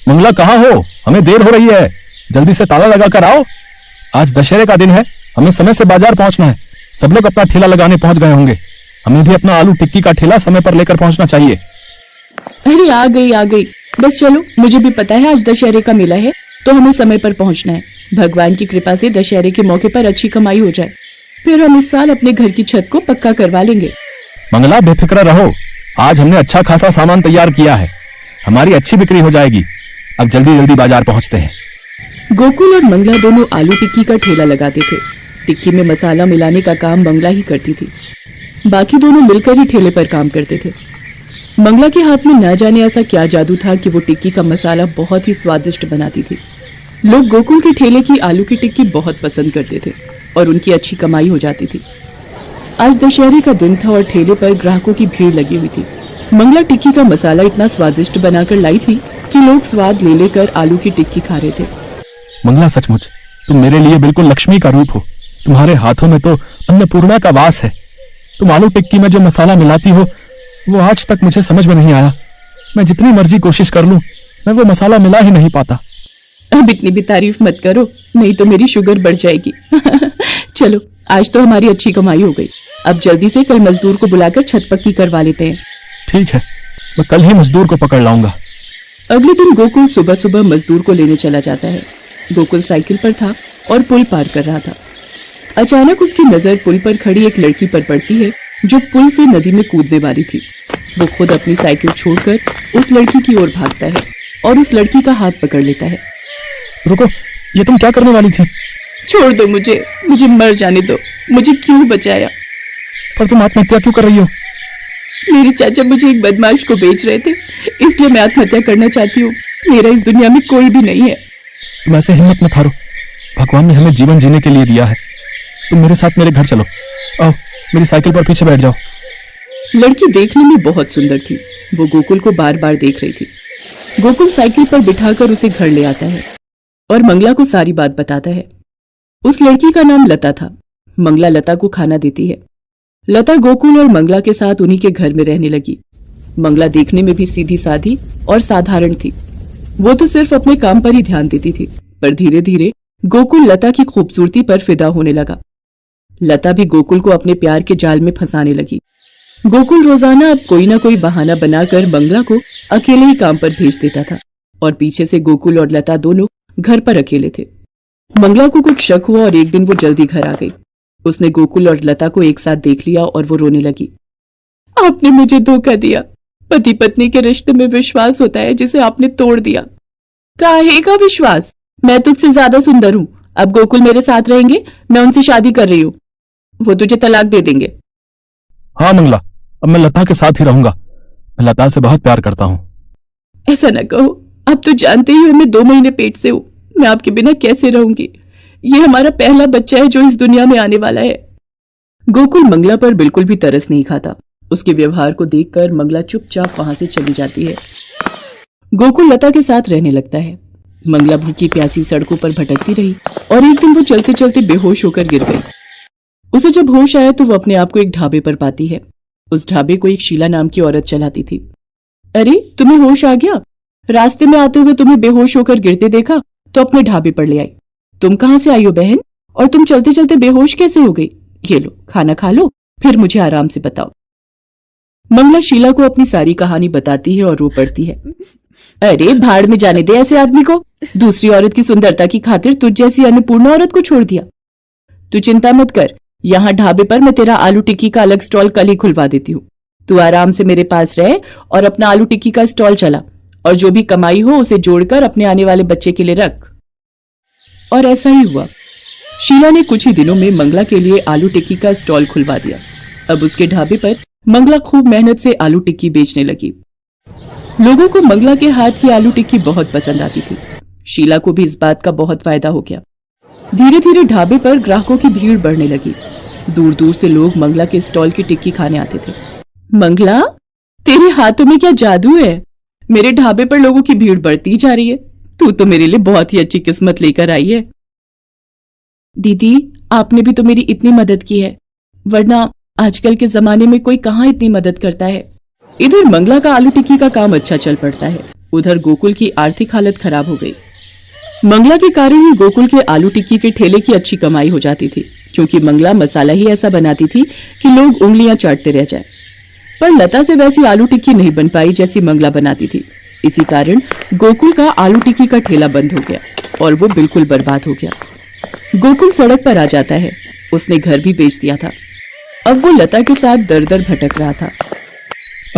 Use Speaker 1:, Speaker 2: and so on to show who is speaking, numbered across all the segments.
Speaker 1: मंगला कहाँ हो? हमें देर हो रही है, जल्दी से ताला लगा कर आओ। आज दशहरे का दिन है, हमें समय से बाजार पहुंचना है। सब लोग अपना ठेला लगाने पहुंच गए होंगे, हमें भी अपना आलू टिक्की का ठेला समय पर लेकर पहुंचना चाहिए।
Speaker 2: अरे आ गई। बस चलो, मुझे भी पता है आज दशहरे का मेला है, तो हमें समय पर पहुंचना है। भगवान की कृपा से दशहरे के मौके पर अच्छी कमाई हो जाए, फिर हम इस साल अपने घर की छत को पक्का करवा लेंगे।
Speaker 1: मंगला बेफिक्र रहो, आज हमने अच्छा खासा सामान तैयार किया है, हमारी अच्छी बिक्री हो जाएगी। अब जल्दी जल्दी बाजार पहुंचते हैं।
Speaker 2: गोकुल और मंगला दोनों आलू टिक्की का ठेला लगाते थे। टिक्की में मसाला मिलाने का काम मंगला ही करती थी, बाकी दोनों मिलकर ही ठेले पर काम करते थे। मंगला के हाथ में न जाने ऐसा क्या जादू था कि वो टिक्की का मसाला बहुत ही स्वादिष्ट बनाती थी। लोग गोकुल के ठेले की आलू की टिक्की बहुत पसंद करते थे और उनकी अच्छी कमाई हो जाती थी। आज दशहरे का दिन था और ठेले पर ग्राहकों की भीड़ लगी हुई थी। मंगला टिक्की का मसाला इतना स्वादिष्ट बनाकर लाई थी कि लोग स्वाद ले लेकर आलू की टिक्की खा रहे थे।
Speaker 1: मंगला सचमुच तुम मेरे लिए बिल्कुल लक्ष्मी का रूप हो, तुम्हारे हाथों में तो अन्नपूर्णा का वास है। तुम आलू टिक्की में जो मसाला मिलाती हो वो आज तक मुझे समझ में नहीं आया। मैं जितनी मर्जी कोशिश कर लूं, मैं वो मसाला मिला ही नहीं पाता।
Speaker 2: अब इतनी भी तारीफ मत करो, नहीं तो मेरी शुगर बढ़ जाएगी। चलो, आज तो हमारी अच्छी कमाई हो गई। अब जल्दी से कल मजदूर को बुलाकर छत पक्की करवा लेते हैं।
Speaker 1: ठीक है, मैं कल ही मजदूर को पकड़ लाऊंगा।
Speaker 2: अगले दिन गोकुल सुबह सुबह मजदूर को लेने चला जाता है। गोकुल साइकिल पर था और पुल पार कर रहा था। अचानक उसकी नजर पुल पर खड़ी एक लड़की पर पड़ती है जो पुल से नदी में कूदने वाली थी। वो खुद अपनी साइकिल छोड़कर उस लड़की की ओर भागता है और उस लड़की का हाथ पकड़ लेता है।
Speaker 1: रुको, ये तुम क्या करने वाली थी?
Speaker 2: छोड़ दो मुझे मर जाने दो। मुझे क्यों बचाया?
Speaker 1: पर तुम आत्महत्या क्यों कर रही हो?
Speaker 2: मेरे चाचा मुझे एक बदमाश को बेच रहे थे, इसलिए मैं आत्महत्या करना चाहती हूँ। मेरा इस दुनिया में कोई भी नहीं है।
Speaker 1: तुम ऐसे हिम्मत मत हारो, भगवान ने हमें जीवन जीने के लिए दिया है। तुम मेरे साथ मेरे घर चलो, आओ मेरी साइकिल पर पीछे बैठ जाओ।
Speaker 2: लड़की देखने में बहुत सुंदर थी। वो गोकुल को बार बार देख रही थी। गोकुल साइकिल पर बिठाकर उसे घर ले आता है और मंगला को सारी बात बताता है। उस लड़की का नाम लता था। मंगला लता को खाना देती है। लता गोकुल और मंगला के साथ उन्हीं के घर में रहने लगी। मंगला देखने में भी सीधी साधी और साधारण थी। वो तो सिर्फ अपने काम पर ही ध्यान देती थी, पर धीरे धीरे गोकुल लता की खूबसूरती पर फिदा होने लगा। लता भी गोकुल को अपने प्यार के जाल में फंसाने लगी। गोकुल रोजाना अब कोई ना कोई बहाना बनाकर मंगला को अकेले ही काम पर भेज देता था और पीछे से गोकुल और लता दोनों घर पर अकेले थे। मंगला को कुछ शक हुआ और एक दिन वो जल्दी घर आ गई। उसने गोकुल और लता को एक साथ देख लिया और वो रोने लगी। आपने मुझे धोखा दिया। पति पत्नी के रिश्ते में विश्वास होता है जिसे आपने तोड़ दिया। काहे का विश्वास? मैं तुझसे ज्यादा सुंदर हूँ। अब गोकुल मेरे साथ रहेंगे, मैं उनसे शादी कर रही हूँ। वो तुझे तलाक दे देंगे।
Speaker 1: हाँ मंगला, अब मैं लता के साथ ही रहूंगा। मैं लता से बहुत प्यार करता हूँ।
Speaker 2: ऐसा न कहो, अब तो जानते ही हो मैं 2 महीने पेट से हूँ। मैं आपके बिना कैसे रहूंगी? ये हमारा पहला बच्चा है जो इस दुनिया में आने वाला है। गोकुल मंगला पर बिल्कुल भी तरस नहीं खाता। उसके व्यवहार को देखकर मंगला चुपचाप वहां से चली जाती है। गोकुल लता के साथ रहने लगता है। मंगला भूखी प्यासी सड़कों पर भटकती रही और एक दिन वो चलते चलते बेहोश होकर गिर गई। उसे जब होश आया तो वो अपने आप को एक ढाबे पर पाती है। उस ढाबे को एक शीला नाम की औरत चलाती थी। अरे, तुम्हें होश आ गया? रास्ते में आते हुए तुम्हें बेहोश होकर गिरते देखा तो अपने ढाबे पर ले आई। तुम कहां से आई हो बहन? और तुम चलते चलते बेहोश कैसे हो गई? ये लो, खाना खा लो, फिर मुझे आराम से बताओ। मंगला शीला को अपनी सारी कहानी बताती है और रो पड़ती है। अरे भाड़ में जाने दे ऐसे आदमी को। दूसरी औरत की सुंदरता की खातिर तुझ जैसी अन्नपूर्ण औरत को छोड़ दिया। तू चिंता मत कर, यहाँ ढाबे पर मैं तेरा आलू टिक्की का अलग स्टॉल कल ही खुलवा देती हूँ। तू आराम से मेरे पास रह और अपना आलू टिक्की का स्टॉल चला, और जो भी कमाई हो उसे जोड़कर अपने आने वाले बच्चे के लिए रख। और ऐसा ही हुआ। शीला ने कुछ ही दिनों में मंगला के लिए आलू टिक्की का स्टॉल खुलवा दिया। अब उसके ढाबे पर मंगला खूब मेहनत से आलू टिक्की बेचने लगी। लोगों को मंगला के हाथ की आलू टिक्की बहुत पसंद आती थी। शीला को भी इस बात का बहुत फायदा हो गया। धीरे धीरे ढाबे पर ग्राहकों की भीड़ बढ़ने लगी। दूर दूर से लोग मंगला के स्टॉल की टिक्की खाने आते थे। मंगला, तेरे हाथों में क्या जादू है? मेरे ढाबे पर लोगों की भीड़ बढ़ती जा रही है। तू तो मेरे लिए बहुत ही अच्छी किस्मत लेकर आई है। दीदी, आपने भी तो मेरी इतनी मदद की है, वरना आजकल के जमाने में कोई कहाँ इतनी मदद करता है। इधर मंगला का आलू टिक्की का काम अच्छा चल पड़ता है। उधर गोकुल की आर्थिक हालत खराब हो गई। मंगला के कारण ही गोकुल के आलू टिक्की के ठेले की अच्छी कमाई हो जाती थी, क्योंकि मंगला मसाला ही ऐसा बनाती थी कि लोग उंगलियां चाटते रह जाएं। पर लता से वैसी आलू टिक्की नहीं बन पाई जैसी मंगला बनाती थी। इसी कारण गोकुल का आलू टिक्की का ठेला बंद हो गया और वो बिल्कुल बर्बाद हो गया। गोकुल सड़क पर आ जाता है। उसने घर भी बेच दिया था। अब वो लता के साथ दर दर भटक रहा था।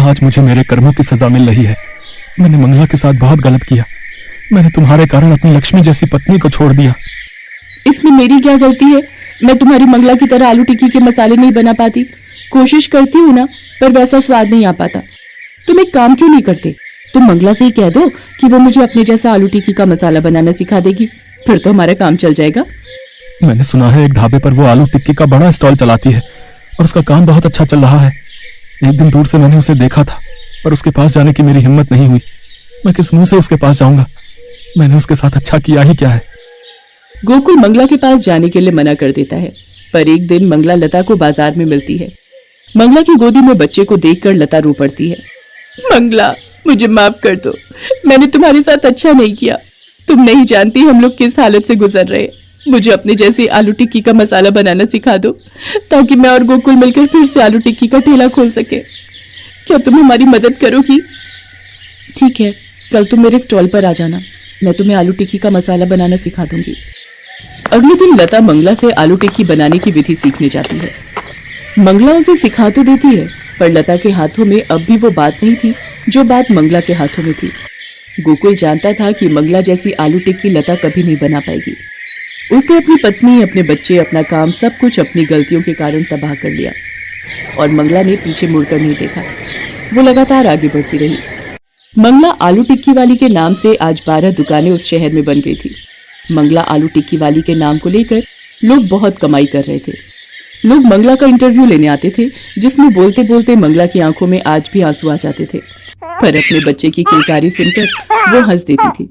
Speaker 1: आज मुझे मेरे कर्मों की सजा मिल रही है। मैंने मंगला के साथ बहुत गलत किया। मैंने तुम्हारे कारण अपनी लक्ष्मी जैसी पत्नी को छोड़ दिया।
Speaker 2: इसमें मेरी क्या गलती है? मैं तुम्हारी मंगला की तरह आलू टिक्की के मसाले नहीं बना पाती। कोशिश करती हूँ ना, पर वैसा स्वाद नहीं आ पाता। तुम एक काम क्यों नहीं करते? तुम मंगला से ही कह दो कि वो मुझे अपने जैसा आलू टिक्की का मसाला बनाना सिखा देगी, फिर तो हमारा काम चल जाएगा।
Speaker 1: मैंने सुना है एक ढाबे पर वो आलू टिक्की का बड़ा स्टॉल चलाती है और उसका काम बहुत अच्छा चल रहा है। एक दिन दूर से मैंने उसे देखा था, पर उसके पास जाने की मेरी हिम्मत नहीं हुई। मैं किस मुंह से उसके पास जाऊंगा? मैंने उसके साथ अच्छा किया ही क्या है?
Speaker 2: गोकुल मंगला के पास जाने के लिए मना कर देता है, पर एक दिन मंगला लता को बाजार में मिलती है। मंगला की गोदी में बच्चे को देखकर लता रो पड़ती है। मंगला, मुझे माफ कर दो, मैंने तुम्हारे साथ अच्छा नहीं किया। तुम नहीं जानती हम लोग किस हालत से गुजर रहे। मुझे अपने जैसे आलू टिक्की का मसाला बनाना सिखा दो, ताकि मैं और गोकुल मिलकर फिर से आलू टिक्की का ठेला खोल सके। क्या तुम हमारी मदद करोगी? ठीक है, कल तुम मेरे स्टॉल पर आ जाना, मैं तुम्हें आलू टिक्की का मसाला बनाना सिखा दूंगी। अगले दिन लता मंगला से आलू टिक्की बनाने की विधि सीखने जाती है। मंगला उसे सिखा तो देती है, पर लता के हाथों में अब भी वो बात नहीं थी जो बात मंगला के हाथों में थी। गोकुल जानता था कि मंगला जैसी आलू टिक्की लता कभी नहीं बना पाएगी। उसने अपनी पत्नी, अपने बच्चे, अपना काम, सब कुछ अपनी गलतियों के कारण तबाह कर लिया और मंगला ने पीछे मुड़कर नहीं देखा। वो लगातार आगे बढ़ती रही। मंगला आलू टिक्की वाली के नाम से आज 12 दुकानें उस शहर में बन गई थी। मंगला आलू टिक्की वाली के नाम को लेकर लोग बहुत कमाई कर रहे थे। लोग मंगला का इंटरव्यू लेने आते थे, जिसमें बोलते बोलते मंगला की आंखों में आज भी आंसू आ जाते थे। पर अपने बच्चे की किलकारी सुनकर वो हंस देती थी,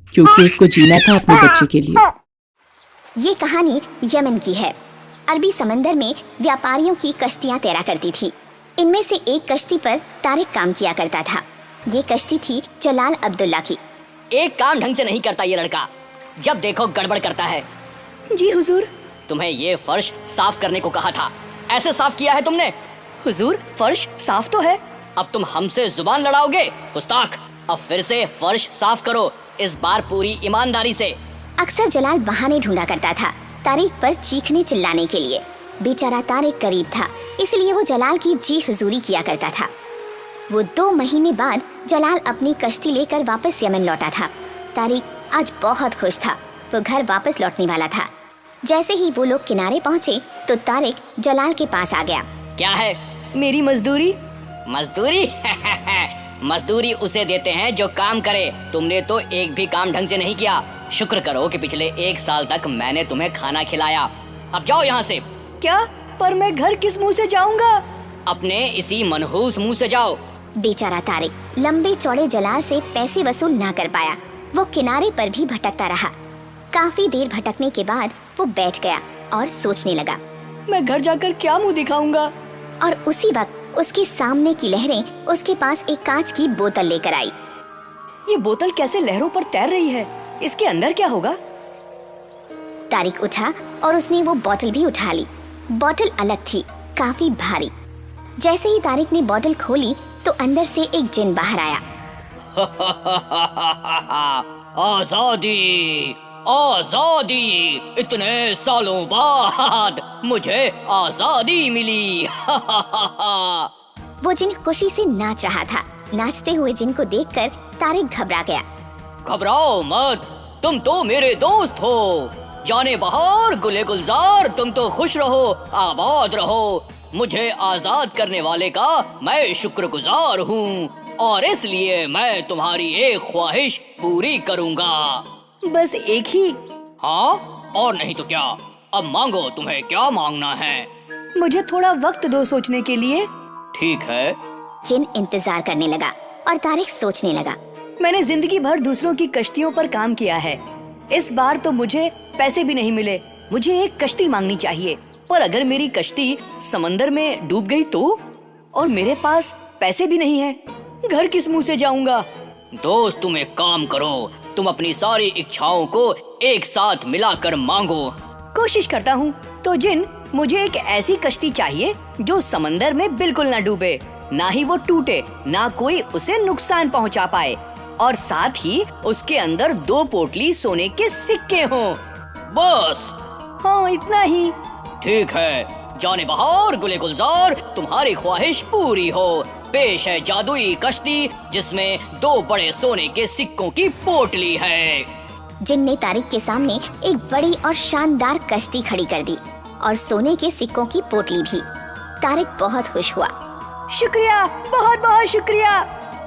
Speaker 2: क्योंकि उसको जीना था अपने बच्चे के लिए।
Speaker 3: ये कहानी यमन की है। अरबी समंदर में व्यापारियों की कश्तियां तैरा करती थी। इनमें से एक कश्ती पर तारिक काम किया करता था। ये कश्ती थी जलाल अब्दुल्ला की।
Speaker 4: एक काम ढंग से नहीं करता ये लड़का, जब देखो गड़बड़ करता है।
Speaker 5: जी हुजूर।
Speaker 4: तुम्हें ये फर्श साफ करने को कहा था, ऐसे साफ किया है तुमने?
Speaker 5: हुजूर, फर्श साफ तो है।
Speaker 4: अब तुम हमसे जुबान लड़ाओगे? गुस्ताख, अब फिर से फर्श साफ करो, इस बार पूरी ईमानदारी से।
Speaker 3: अक्सर जलाल बहाने ढूंढा करता था तारिक पर चीखने चिल्लाने के लिए। बेचारा तारिक गरीब था, इसलिए वो जलाल की जी हुजूरी किया करता था। वो 2 महीने बाद जलाल अपनी कश्ती लेकर वापस यमन लौटा था। तारिक आज बहुत खुश था। वो घर वापस लौटने वाला था। जैसे ही वो लोग किनारे पहुंचे तो तारिक जलाल के पास आ गया।
Speaker 4: क्या है?
Speaker 5: मेरी मजदूरी।
Speaker 4: मजदूरी? मजदूरी उसे देते हैं जो काम करे। तुमने तो एक भी काम ढंग से नहीं किया। शुक्र करो कि पिछले 1 साल तक मैंने तुम्हें खाना खिलाया। अब जाओ यहाँ से।
Speaker 5: क्या? पर मैं घर किस मुंह से जाऊंगा?
Speaker 4: अपने इसी मनहूस मुंह से जाओ।
Speaker 3: बेचारा तारिक लंबे चौड़े जलाल से पैसे वसूल ना कर पाया। वो किनारे पर भी भटकता रहा। काफी देर भटकने के बाद वो बैठ गया और सोचने लगा।
Speaker 5: मैं घर जाकर क्या मुंह दिखाऊंगा?
Speaker 3: और उसी वक्त उसके सामने की लहरें उसके पास एक कांच की बोतल लेकर आई।
Speaker 5: ये बोतल कैसे लहरों पर तैर रही है? इसके अंदर क्या होगा?
Speaker 3: तारिक उठा और उसने वो बोतल भी उठा ली। बोतल अलग थी, काफी भारी। जैसे ही तारिक ने बोतल खोली तो अंदर से एक जिन बाहर आया।
Speaker 4: आजादी, आजादी, इतने सालों बाद मुझे आजादी मिली।
Speaker 3: वो जिन खुशी से नाच रहा था। नाचते हुए जिन को देखकर तारिक घबरा गया।
Speaker 4: घबराओ मत, तुम तो मेरे दोस्त हो। जाने बहार गुले गुलजार, तुम तो खुश रहो, आबाद रहो। मुझे आजाद करने वाले का मैं शुक्रगुजार हूँ और इसलिए मैं तुम्हारी एक ख्वाहिश पूरी करूँगा।
Speaker 5: बस एक ही?
Speaker 4: हाँ, और नहीं तो क्या। अब मांगो, तुम्हें क्या मांगना है?
Speaker 5: मुझे थोड़ा वक्त दो सोचने के लिए।
Speaker 4: ठीक है।
Speaker 3: जिन इंतजार करने लगा और तारिक सोचने लगा।
Speaker 5: मैंने जिंदगी भर दूसरों की कश्तियों पर काम किया है। इस बार तो मुझे पैसे भी नहीं मिले। मुझे एक कश्ती मांगनी चाहिए, पर अगर मेरी कश्ती समंदर में डूब गई तो? और मेरे पास पैसे भी नहीं है। घर किस मुंह से जाऊंगा?
Speaker 4: दोस्त तुम एक काम करो, तुम अपनी सारी इच्छाओं को एक साथ मिलाकर मांगो।
Speaker 5: कोशिश करता हूँ। तो जिन, मुझे एक ऐसी कश्ती चाहिए जो समंदर में बिल्कुल ना डूबे, ना ही वो टूटे, ना कोई उसे नुकसान पहुँचा पाए, और साथ ही उसके अंदर 2 पोटली सोने के सिक्के हों।
Speaker 4: बस
Speaker 5: हाँ, इतना ही।
Speaker 4: ठीक है, जाने बहार गुले गुलजार, तुम्हारी ख्वाहिश पूरी हो। पेश है जादुई कश्ती जिसमें 2 बड़े सोने के सिक्कों की पोटली है।
Speaker 3: जिन ने तारिक के सामने एक बड़ी और शानदार कश्ती खड़ी कर दी और सोने के सिक्कों की पोटली भी। तारिक बहुत खुश हुआ।
Speaker 5: शुक्रिया, बहुत बहुत शुक्रिया।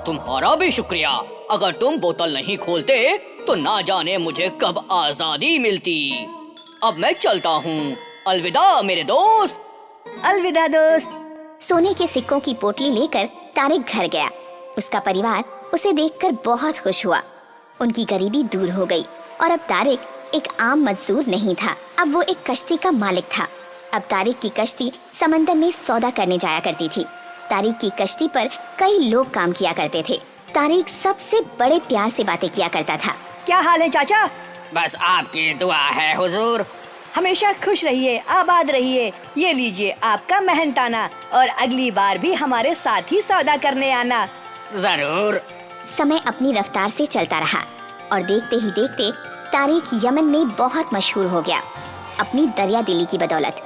Speaker 4: तुम्हारा भी शुक्रिया। अगर तुम बोतल नहीं खोलते तो ना जाने मुझे कब आजादी मिलती। अब मैं चलता हूँ। अलविदा मेरे दोस्त।
Speaker 5: अलविदा दोस्त।
Speaker 3: सोने के सिक्कों की पोटली लेकर तारिक घर गया। उसका परिवार उसे देखकर बहुत खुश हुआ। उनकी गरीबी दूर हो गई और अब तारिक एक आम मजदूर नहीं था, अब वो एक कश्ती का मालिक था। अब तारिक की कश्ती समंदर में सौदा करने जाया करती थी। तारिक की कश्ती पर कई लोग काम किया करते थे। तारिक सबसे बड़े प्यार से बातें किया करता था।
Speaker 5: क्या हाल है चाचा?
Speaker 4: बस आपकी दुआ है हुजूर।
Speaker 5: हमेशा खुश रहिए, आबाद रहिए। ये लीजिए आपका मेहनताना, और अगली बार भी हमारे साथ ही सौदा करने आना।
Speaker 4: जरूर।
Speaker 3: समय अपनी रफ्तार से चलता रहा और देखते ही देखते तारिक यमन में बहुत मशहूर हो गया, अपनी दरिया दिली की बदौलत।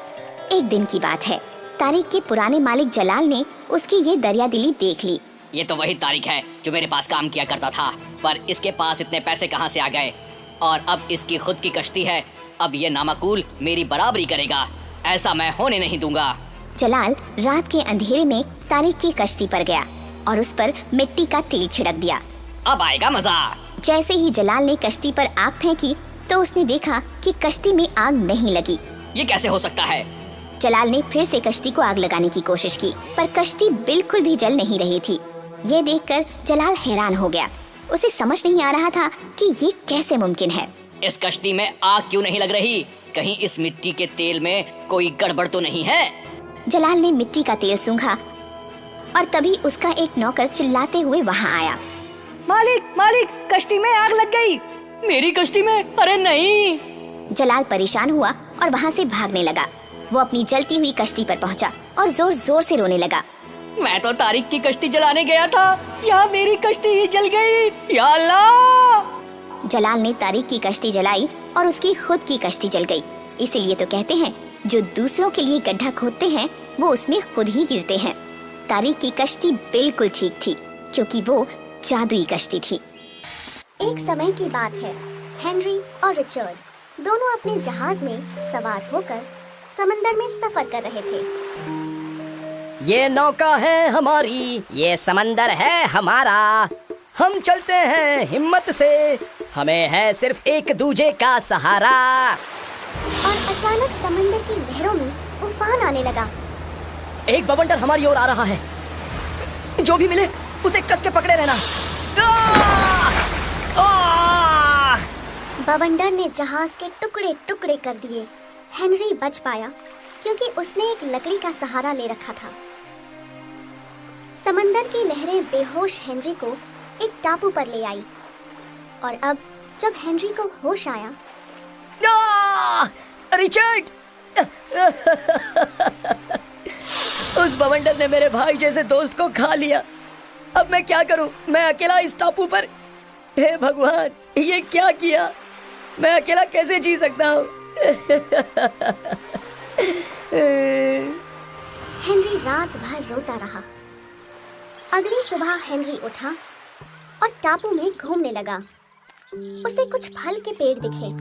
Speaker 3: एक दिन की बात है, तारिक के पुराने मालिक जलाल ने उसकी ये दरिया दिली देख ली।
Speaker 4: ये तो वही तारिक है जो मेरे पास काम किया करता था, पर इसके पास इतने पैसे कहाँ से आ गए? और अब इसकी खुद की कश्ती है। अब ये नामाकूल मेरी बराबरी करेगा, ऐसा मैं होने नहीं दूंगा।
Speaker 3: जलाल रात के अंधेरे में तारिक की कश्ती पर गया और उस पर मिट्टी का तेल छिड़क दिया।
Speaker 4: अब आएगा मजा।
Speaker 3: जैसे ही जलाल ने कश्ती पर आग फेंकी तो उसने देखा कि कश्ती में आग नहीं लगी।
Speaker 4: ये कैसे हो सकता है?
Speaker 3: जलाल ने फिर से कश्ती को आग लगाने की कोशिश की, पर कश्ती बिल्कुल भी जल नहीं रही थी। ये देखकर जलाल हैरान हो गया। उसे समझ नहीं आ रहा था कि ये कैसे मुमकिन है।
Speaker 4: इस कश्ती में आग क्यों नहीं लग रही? कहीं इस मिट्टी के तेल में कोई गड़बड़ तो नहीं है?
Speaker 3: जलाल ने मिट्टी का तेल सूंघा और तभी उसका एक नौकर चिल्लाते हुए वहाँ आया।
Speaker 5: मालिक, मालिक, कश्ती में आग लग गई।
Speaker 4: मेरी कश्ती में? अरे नहीं।
Speaker 3: जलाल परेशान हुआ और वहाँ से भागने लगा। वो अपनी जलती हुई कश्ती पर पहुँचा और जोर जोर से रोने लगा।
Speaker 4: मैं तो तारिक की कश्ती जलाने गया था, यहाँ मेरी कश्ती ही जल गई। या अल्लाह!
Speaker 3: जलाल ने तारिक की कश्ती जलाई और उसकी खुद की कश्ती जल गई। इसीलिए तो कहते हैं, जो दूसरों के लिए गड्ढा खोदते हैं वो उसमें खुद ही गिरते हैं। तारिक की कश्ती बिल्कुल ठीक थी, क्योंकि वो जादुई कश्ती थी।
Speaker 6: एक समय की बात है, हेनरी और रिचर्ड दोनों अपने जहाज में सवार होकर समंदर में सफर कर रहे थे।
Speaker 7: ये नौका है हमारी, ये समंदर है हमारा, हम चलते हैं हिम्मत से, हमें है सिर्फ एक दूजे का सहारा।
Speaker 6: और अचानक समंदर की लहरों में तूफान आने लगा।
Speaker 7: एक बवंडर हमारी ओर आ रहा है, जो भी मिले उसे कस के पकड़े रहना।
Speaker 6: बवंडर ने जहाज के टुकड़े टुकड़े कर दिए। हेनरी बच पाया क्योंकि उसने एक लकड़ी का सहारा ले रखा था। समंदर की लहरें बेहोश हेनरी को एक टापू पर ले आई और अब जब हेनरी को होश आया,
Speaker 7: रिचर्ड! उस बवंडर ने मेरे भाई जैसे दोस्त को खा लिया। अब मैं क्या करूं? मैं अकेला इस टापू पर। हे भगवान, ये क्या किया? मैं अकेला कैसे जी सकता हूँ?
Speaker 6: हेनरी रात भर रोता रहा। अगली सुबह हेनरी उठा और टापू में घूमने लगा। उसे कुछ फल के पेड़ दिखे।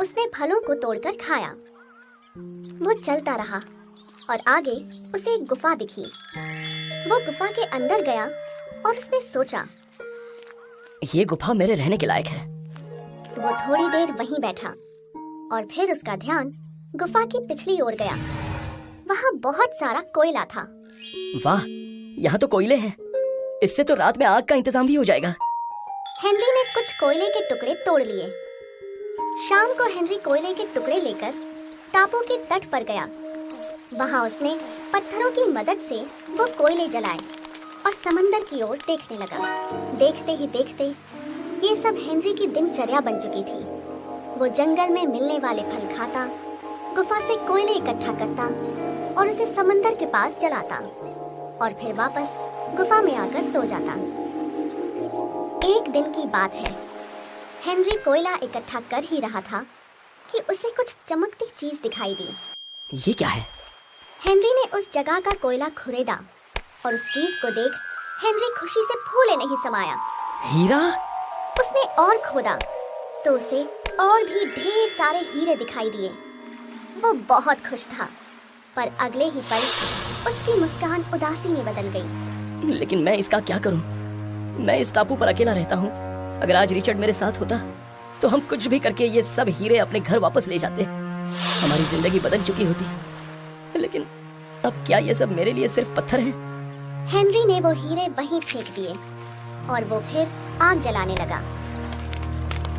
Speaker 6: उसने फलों को तोड़कर खाया। वो चलता रहा और आगे उसे एक गुफा दिखी। वो गुफा के अंदर गया और उसने सोचा,
Speaker 7: ये गुफा मेरे रहने के लायक है।
Speaker 6: वो थोड़ी देर वहीं बैठा और फिर उसका ध्यान गुफा की पिछली ओर गया। वहाँ बहुत सारा कोयला था।
Speaker 7: वाह, यहाँ तो कोयले हैं। इससे तो रात में आग का इंतजाम भी हो जाएगा।
Speaker 6: हेनरी ने कुछ कोयले के टुकड़े तोड़ लिए। शाम को हेनरी कोयले के टुकड़े लेकर टापू के तट पर गया। वहाँ उसने पत्थरों की मदद से वो कोयले जलाए। और समंदर की ओर देखने लगा। देखते ही देखते ये सब हेनरी की दिनचर्या बन चुकी थी। वो जंगल में मिलने वाले फल खाता, गुफा से कोयले इकट्ठा करता और उसे समंदर के पास जलाता और फिर वापस गुफा में आकर सो जाता। एक दिन की बात है, हेनरी कोयला इकट्ठा कर ही रहा था कि उसे कुछ चमकती चीज दिखाई दी।
Speaker 7: ये क्या है?
Speaker 6: हेनरी ने उस जगह का कोयला खुरेदा और उस चीज को देख हेनरी खुशी से फूले नहीं समाया।
Speaker 7: हीरा?
Speaker 6: उसने और खोदा तो उसे और भी ढेर सारे हीरे दिखाई दिए। वो बहुत खुश था, पर अगले ही पल उसकी मुस्कान उदासी में बदल गई।
Speaker 7: लेकिन मैं इसका क्या करूं? मैं इस टापू पर अकेला रहता हूं। अगर आज रिचर्ड मेरे साथ होता तो हम कुछ भी करके ये सब हीरे अपने घर वापस ले जाते। हमारी जिंदगी बदल चुकी होती। लेकिन अब क्या ये सब मेरे लिए सिर्फ पत्थर हैं?
Speaker 6: हेनरी ने वो हीरे वहीं फेंक दिए और वो फिर आग जलाने लगा।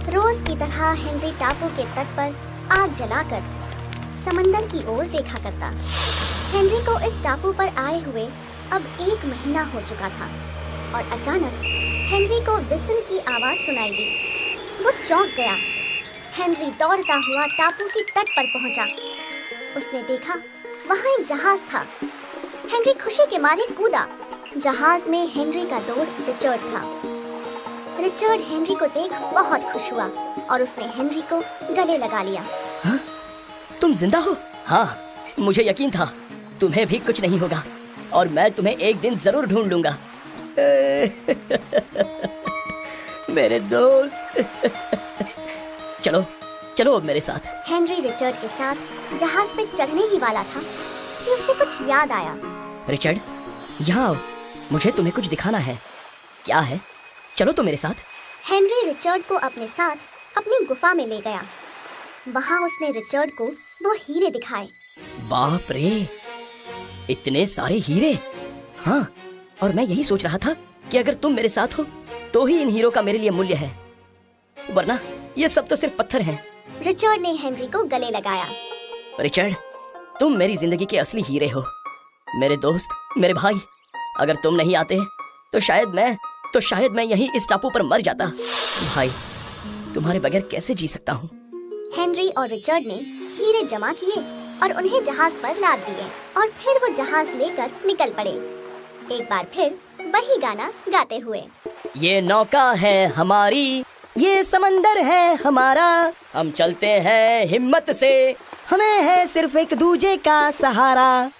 Speaker 6: रोज की तरह हेनरी टापू के तट पर आग जलाकर समंदर की ओर देखा करता। हेनरी को इस टापू पर आए हुए अब 1 महीना हो चुका था और अचानक हेनरी को विसल की आवाज सुनाई दी। वो चौंक गया। हेनरी दौड़ता हुआ टापू की तट पर पहुंचा। उसने देखा वहां एक जहाज था। हेनरी खुशी के मारे कूदा। जहाज में हेनरी का दोस्त रिचर्ड था। रिचर्ड हेनरी को देख बहुत खुश हुआ और उसने हेनरी को गले लगा लिया।
Speaker 7: हाँ? तुम जिंदा हो? हाँ, मुझे यकीन था तुम्हें भी कुछ नहीं होगा और मैं तुम्हें एक दिन जरूर ढूंढ लूंगा। मेरे दोस्त। चलो चलो अब मेरे साथ।
Speaker 6: हेनरी रिचर्ड के साथ जहाज पे चढ़ने ही वाला था कि उसे कुछ याद आया।
Speaker 7: रिचर्ड, यहाँ आओ, मुझे तुम्हें कुछ दिखाना है। क्या है? चलो तो मेरे साथ।
Speaker 6: हेनरी रिचर्ड को अपने साथ अपनी गुफा में ले गया। वहाँ उसने रिचर्ड को वो हीरे दिखाए।
Speaker 7: बाप रे, इतने सारे हीरे। हाँ, और मैं यही सोच रहा था कि अगर तुम मेरे साथ हो तो ही इन हीरो का मेरे लिए मूल्य है, वरना ये सब तो सिर्फ पत्थर हैं।
Speaker 6: रिचर्ड ने हेनरी को गले लगाया।
Speaker 7: रिचर्ड, तुम मेरी जिंदगी के असली हीरे हो, मेरे दोस्त, मेरे भाई। अगर तुम नहीं आते तो शायद मैं यहीं इस टापू पर मर जाता। भाई, तुम्हारे बगैर कैसे जी सकता हूँ।
Speaker 6: हेनरी और रिचर्ड ने हीरे जमा किए और उन्हें जहाज पर लाद दिए और फिर वो जहाज लेकर निकल पड़े, एक बार फिर वही गाना गाते हुए।
Speaker 7: ये नौका है हमारी, ये समंदर है हमारा, हम चलते हैं हिम्मत से, हमें है सिर्फ एक दूजे का सहारा।